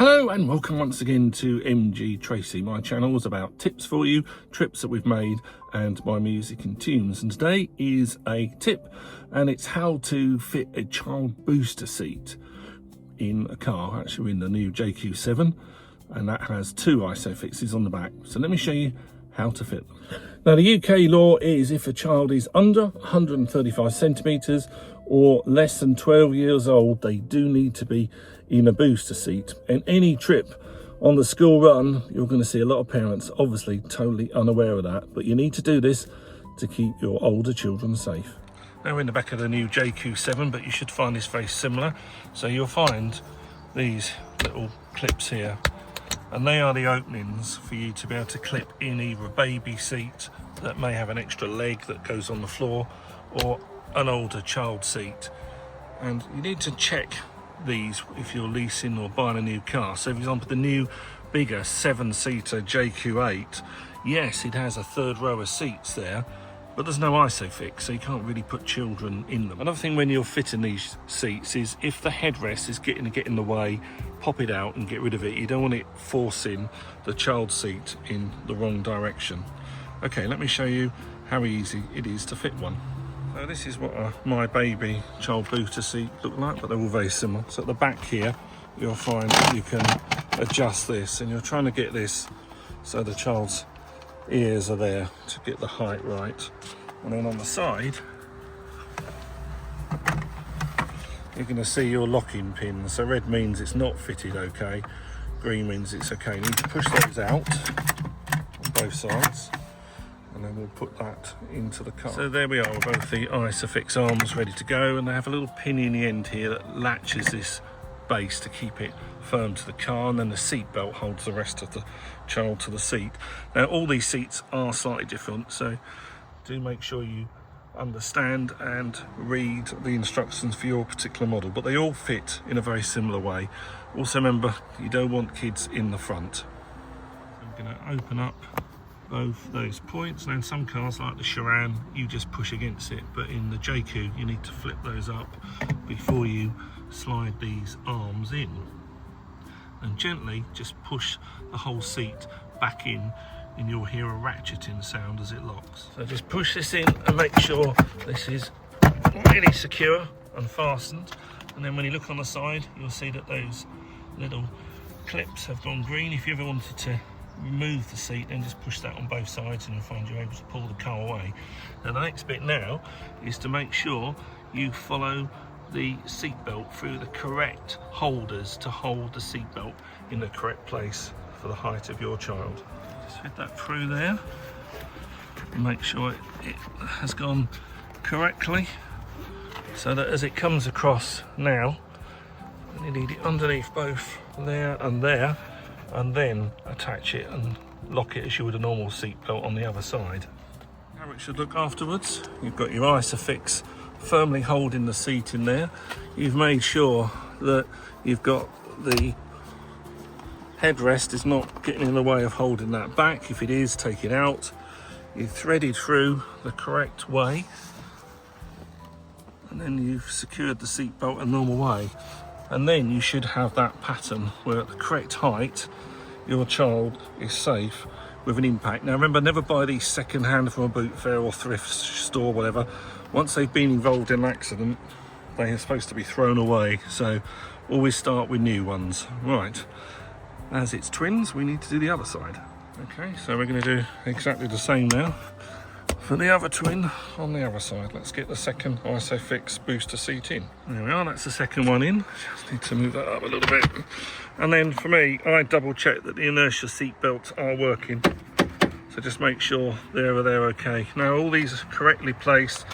Hello and welcome once again to MG Tracy. My channel is about tips for you, trips that we've made and my music and tunes. And today is a tip and it's how to fit a child booster seat in a car. Actually, we're in the new JQ7 and that has two Isofixes on the back. So let me show you how to fit them. Now the UK law is if a child is under 135 centimetres or less than 12 years old, they do need to be in a booster seat. And any trip on the school run, you're going to see a lot of parents obviously totally unaware of that, but you need to do this to keep your older children safe. Now we're in the back of the new JQ7, but you should find this very similar. So you'll find these little clips here, and they are the openings for you to be able to clip in either a baby seat that may have an extra leg that goes on the floor or an older child seat. And you need to check these if you're leasing or buying a new car. So for example, the new bigger 7-seater JQ8, yes, it has a third row of seats there, but there's no Isofix, so you can't really put children in them. Another thing when you're fitting these seats is if the headrest is getting to get in the way, pop it out and get rid of it. You don't want it forcing the child seat in the wrong direction. Okay, let me show you how easy it is to fit one. So this is what a My Baby child booster seat look like, but they're all very similar. So at the back here, you'll find you can adjust this, and you're trying to get this so the child's ears are there to get the height right. And then on the side, you're going to see your locking pins. So red means it's not fitted okay, green means it's okay. You need to push those out on both sides, and then we'll put that into the car. So there we are with both the Isofix arms ready to go, and they have a little pin in the end here that latches this base to keep it firm to the car, and then the seat belt holds the rest of the child to the seat. Now all these seats are slightly different, so do make sure you understand and read the instructions for your particular model, but they all fit in a very similar way. Also remember, you don't want kids in the front. I'm going to open up both those points. Now in some cars like the Sharan, you just push against it, but in the JQ you need to flip those up before you slide these arms in, and gently just push the whole seat back in, and you'll hear a ratcheting sound as it locks. So just push this in and make sure this is really secure and fastened, and then when you look on the side you'll see that those little clips have gone green. If you ever wanted to remove the seat, then just push that on both sides and you'll find you're able to pull the car away. Now the next bit now is to make sure you follow the seat belt through the correct holders to hold the seat belt in the correct place for the height of your child. Just fit that through there and make sure it has gone correctly, so that as it comes across now, you need it underneath both there, and then attach it and lock it as you would a normal seat belt on the other side. How it should look afterwards: you've got your Isofix firmly holding the seat in there. You've made sure that you've got the headrest is not getting in the way of holding that back. If it is, take it out. You've threaded through the correct way, and then you've secured the seat belt a normal way, and then you should have that pattern where at the correct height your child is safe with an impact. Now remember, never buy these second hand from a boot fair or thrift store or whatever. Once they've been involved in an accident, they are supposed to be thrown away, so always start with new ones. Right, as it's twins, we need to do the other side. Okay, so we're going to do exactly the same now for the other twin on the other side. Let's get the second Isofix booster seat in. There we are, that's the second one in. Just need to move that up a little bit. And then for me, I double check that the inertia seat belts are working. So just make sure they're okay. Now all these are correctly placed.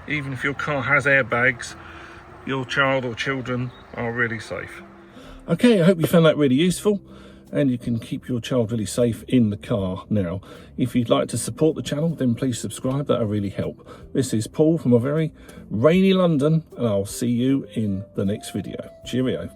Even if your car has airbags, your child or children are really safe. Okay, I hope you found that really useful, and you can keep your child really safe in the car now. If you'd like to support the channel, then please subscribe, that'll really help. This is Paul from a very rainy London, and I'll see you in the next video. Cheerio.